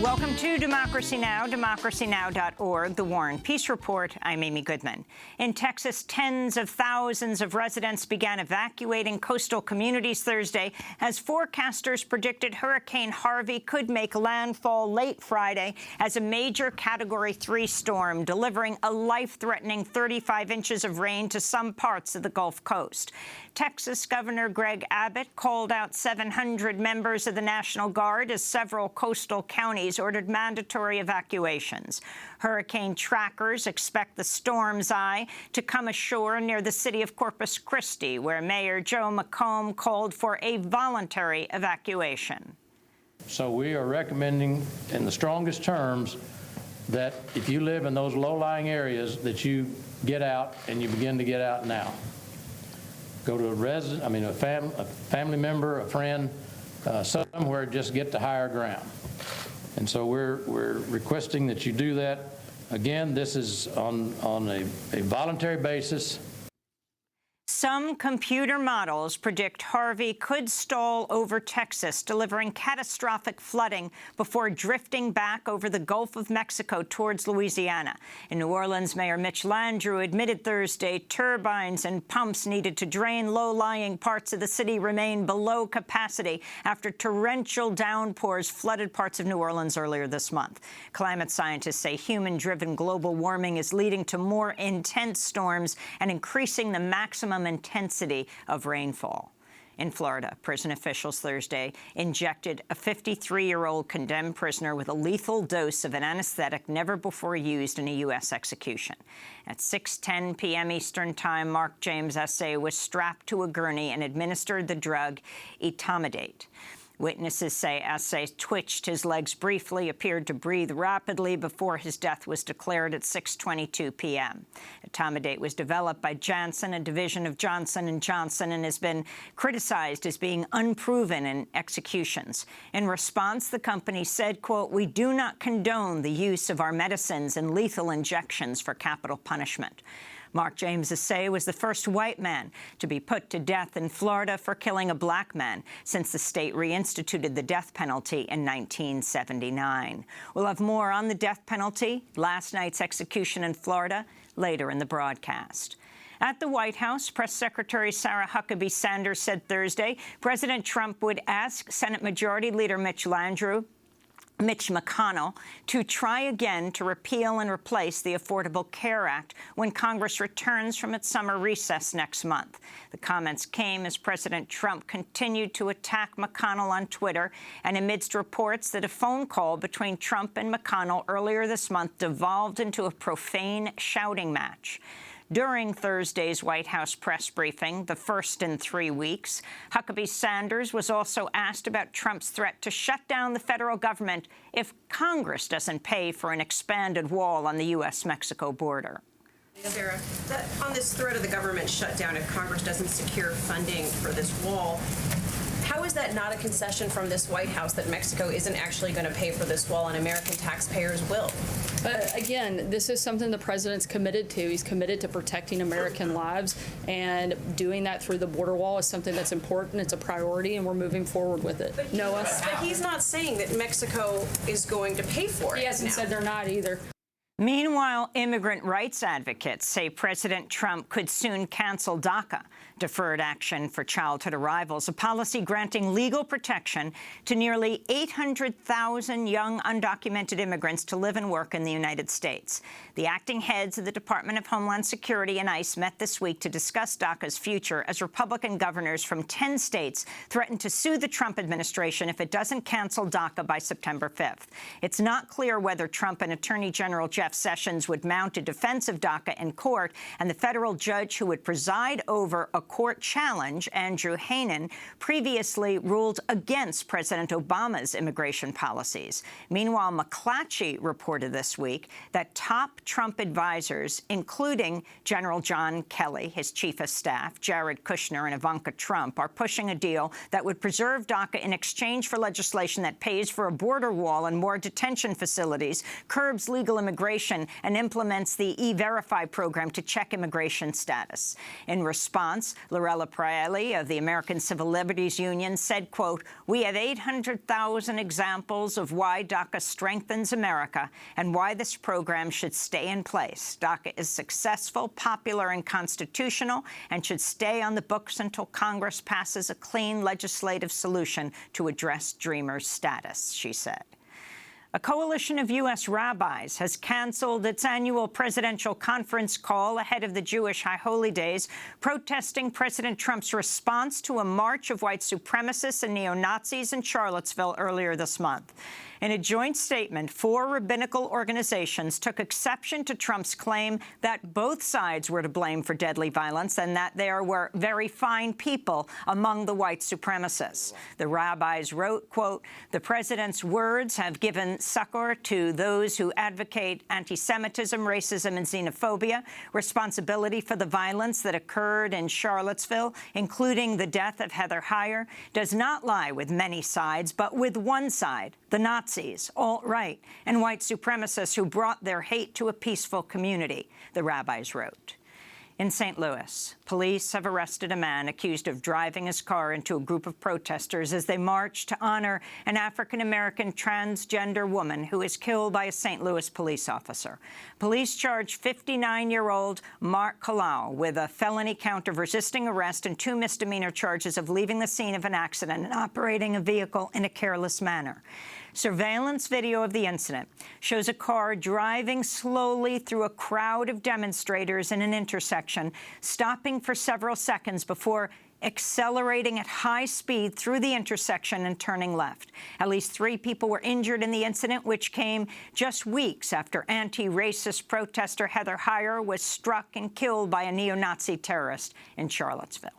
Welcome to Democracy Now!, democracynow.org, The War and Peace Report. I'm Amy Goodman. In Texas, tens of thousands of residents began evacuating coastal communities Thursday as forecasters predicted Hurricane Harvey could make landfall late Friday as a major Category 3 storm, delivering a life-threatening 35 inches of rain to some parts of the Gulf Coast. Texas Governor Greg Abbott called out 700 members of the National Guard as several coastal counties ordered mandatory evacuations. Hurricane trackers expect the storm's eye to come ashore near the city of Corpus Christi, where Mayor Joe McComb called for a voluntary evacuation. So we are recommending in the strongest terms that if you live in those low-lying areas that you get out, and you begin to get out now. Go to a family member, a friend, somewhere, just get to higher ground. And so we're requesting that you do that. Again, this is on a voluntary basis. Some computer models predict Harvey could stall over Texas, delivering catastrophic flooding before drifting back over the Gulf of Mexico towards Louisiana. In New Orleans, Mayor Mitch Landrieu admitted Thursday turbines and pumps needed to drain low-lying parts of the city remain below capacity after torrential downpours flooded parts of New Orleans earlier this month. Climate scientists say human-driven global warming is leading to more intense storms and increasing the maximum intensity of rainfall. In Florida, prison officials Thursday injected a 53-year-old condemned prisoner with a lethal dose of an anesthetic never before used in a U.S. execution. At 6:10 p.m. Eastern Time, Mark James S.A. was strapped to a gurney and administered the drug etomidate. Witnesses say S.A. twitched his legs briefly, appeared to breathe rapidly before his death was declared at 6:22 p.m. Etomidate was developed by Janssen, a division of Johnson & Johnson, and has been criticized as being unproven in executions. In response, the company said, quote, "We do not condone the use of our medicines and lethal injections for capital punishment." Mark James S.A. was the first white man to be put to death in Florida for killing a black man since the state reinstituted the death penalty in 1979. We'll have more on the death penalty, last night's execution in Florida, later in the broadcast. At the White House, Press Secretary Sarah Huckabee Sanders said Thursday President Trump would ask Senate Majority Leader Mitch McConnell to try again to repeal and replace the Affordable Care Act when Congress returns from its summer recess next month. The comments came as President Trump continued to attack McConnell on Twitter and amidst reports that a phone call between Trump and McConnell earlier this month devolved into a profane shouting match. During Thursday's White House press briefing, the first in 3 weeks, Huckabee Sanders was also asked about Trump's threat to shut down the federal government if Congress doesn't pay for an expanded wall on the U.S.-Mexico border. Sarah, on this threat of the government shutdown if Congress doesn't secure funding for this wall, how is that not a concession from this White House that Mexico isn't actually going to pay for this wall and American taxpayers will? Again, this is something the president's committed to. He's committed to protecting American lives, and doing that through the border wall is something that's important. It's a priority, and we're moving forward with it. But he's not saying that Mexico is going to pay for it. He hasn't said they're not either. Meanwhile, immigrant rights advocates say President Trump could soon cancel DACA, Deferred Action for Childhood Arrivals, a policy granting legal protection to nearly 800,000 young undocumented immigrants to live and work in the United States. The acting heads of the Department of Homeland Security and ICE met this week to discuss DACA's future as Republican governors from 10 states threatened to sue the Trump administration if it doesn't cancel DACA by September 5th. It's not clear whether Trump and Attorney General Jeff Sessions would mount a defense of DACA in court, and the federal judge who would preside over a court challenge, Andrew Hanen, previously ruled against President Obama's immigration policies. Meanwhile, McClatchy reported this week that top Trump advisors, including General John Kelly, his chief of staff, Jared Kushner, and Ivanka Trump, are pushing a deal that would preserve DACA in exchange for legislation that pays for a border wall and more detention facilities, curbs legal immigration, deregulation and implements the E-Verify program to check immigration status. In response, Lorella Praeli of the American Civil Liberties Union said, quote, "We have 800,000 examples of why DACA strengthens America and why this program should stay in place. DACA is successful, popular, and constitutional, and should stay on the books until Congress passes a clean legislative solution to address Dreamers' status," she said. A coalition of U.S. rabbis has canceled its annual presidential conference call ahead of the Jewish High Holy Days, protesting President Trump's response to a march of white supremacists and neo-Nazis in Charlottesville earlier this month. In a joint statement, 4 rabbinical organizations took exception to Trump's claim that both sides were to blame for deadly violence and that there were very fine people among the white supremacists. The rabbis wrote, quote, "The president's words have given succor to those who advocate anti-Semitism, racism, and xenophobia. Responsibility for the violence that occurred in Charlottesville, including the death of Heather Heyer, does not lie with many sides, but with one side, the Nazis, alt-right, and white supremacists who brought their hate to a peaceful community," the rabbis wrote. In St. Louis, police have arrested a man accused of driving his car into a group of protesters as they marched to honor an African-American transgender woman who was killed by a St. Louis police officer. Police charged 59-year-old Mark Kalau with a felony count of resisting arrest and 2 misdemeanor charges of leaving the scene of an accident and operating a vehicle in a careless manner. Surveillance video of the incident shows a car driving slowly through a crowd of demonstrators in an intersection, stopping for several seconds before accelerating at high speed through the intersection and turning left. At least 3 people were injured in the incident, which came just weeks after anti-racist protester Heather Heyer was struck and killed by a neo-Nazi terrorist in Charlottesville.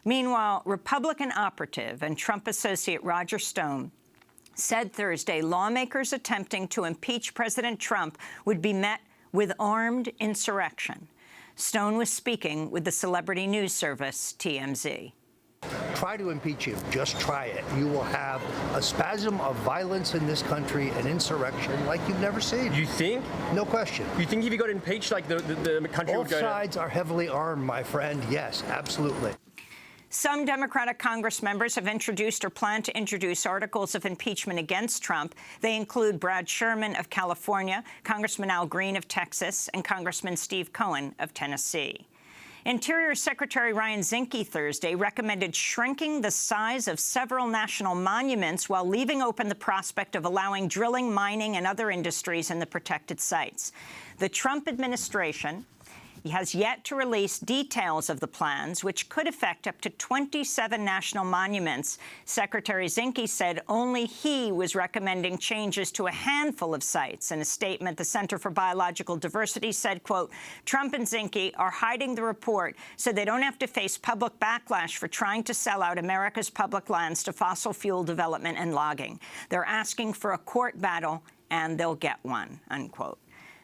Meanwhile, Republican operative and Trump associate Roger Stone said Thursday lawmakers attempting to impeach President Trump would be met with armed insurrection. Stone was speaking with the celebrity news service TMZ. Try to impeach him. Just try it. You will have a spasm of violence in this country, an insurrection like you've never seen. You think? No question. You think if you got impeached, like the country would Both go sides are heavily armed, my friend. Yes, absolutely. Some Democratic Congress members have introduced or plan to introduce articles of impeachment against Trump. They include Brad Sherman of California, Congressman Al Green of Texas, and Congressman Steve Cohen of Tennessee. Interior Secretary Ryan Zinke Thursday recommended shrinking the size of several national monuments while leaving open the prospect of allowing drilling, mining, and other industries in the protected sites. The Trump administration has yet to release details of the plans, which could affect up to 27 national monuments. Secretary Zinke said only he was recommending changes to a handful of sites. In a statement, the Center for Biological Diversity said, quote, "Trump and Zinke are hiding the report so they don't have to face public backlash for trying to sell out America's public lands to fossil fuel development and logging. They're asking for a court battle, and they'll get one," unquote.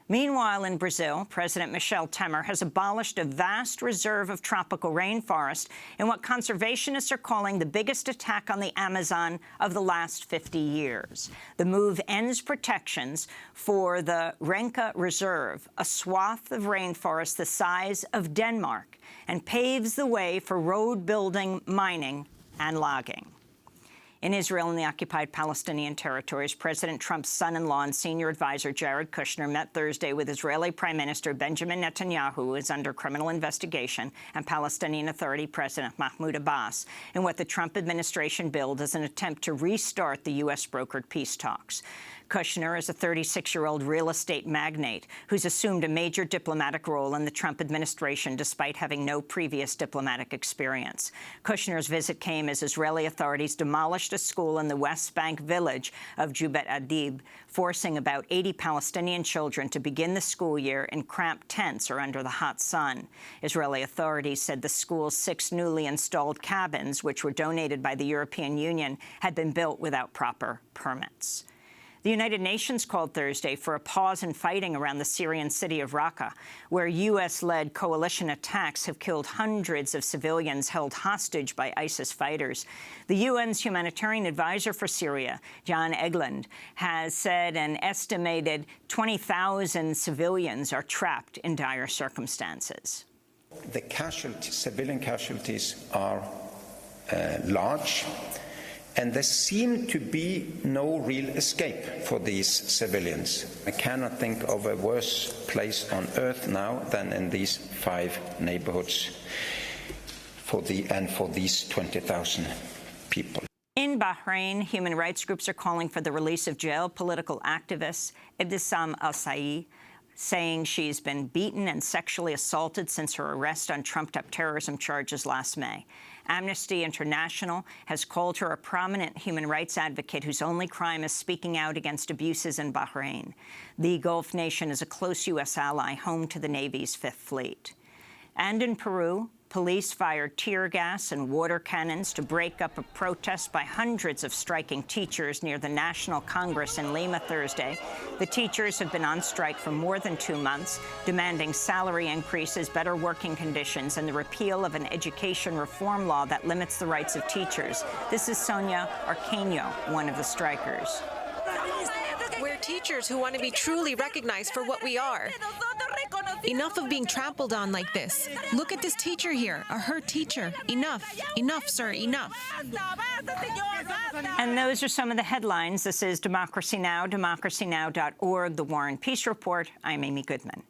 Meanwhile, in Brazil, President Michel Temer has abolished a vast reserve of tropical rainforest in what conservationists are calling the biggest attack on the Amazon of the last 50 years. The move ends protections for the Renka Reserve, a swath of rainforest the size of Denmark, and paves the way for road building, mining, and logging. In Israel and the occupied Palestinian territories, President Trump's son-in-law and senior advisor Jared Kushner met Thursday with Israeli Prime Minister Benjamin Netanyahu, who is under criminal investigation, and Palestinian Authority President Mahmoud Abbas, in what the Trump administration billed as an attempt to restart the U.S.-brokered peace talks. Kushner is a 36-year-old real estate magnate who's assumed a major diplomatic role in the Trump administration despite having no previous diplomatic experience. Kushner's visit came as Israeli authorities demolished a school in the West Bank village of Jubet Adib, forcing about 80 Palestinian children to begin the school year in cramped tents or under the hot sun. Israeli authorities said the school's 6 newly installed cabins, which were donated by the European Union, had been built without proper permits. The United Nations called Thursday for a pause in fighting around the Syrian city of Raqqa, where U.S.-led coalition attacks have killed hundreds of civilians held hostage by ISIS fighters. The UN's humanitarian advisor for Syria, Jan Egeland, has said an estimated 20,000 civilians are trapped in dire circumstances. The civilian casualties are large, and there seems to be no real escape for these civilians. I cannot think of a worse place on earth now than in these 5 neighborhoods for these 20,000 people. In Bahrain, human rights groups are calling for the release of jailed political activist Ibtisam al-Sa'i, saying she's been beaten and sexually assaulted since her arrest on trumped-up terrorism charges last May. Amnesty International has called her a prominent human rights advocate whose only crime is speaking out against abuses in Bahrain. The Gulf nation is a close U.S. ally, home to the Navy's Fifth Fleet. And in Peru, police fired tear gas and water cannons to break up a protest by hundreds of striking teachers near the National Congress in Lima Thursday. The teachers have been on strike for more than 2 months, demanding salary increases, better working conditions, and the repeal of an education reform law that limits the rights of teachers. This is Sonia Arqueño, one of the strikers. We're teachers who want to be truly recognized for what we are. Enough of being trampled on like this. Look at this teacher here, a hurt teacher. Enough. Enough, sir, enough. And those are some of the headlines. This is Democracy Now!, democracynow.org, The War and Peace Report. I'm Amy Goodman.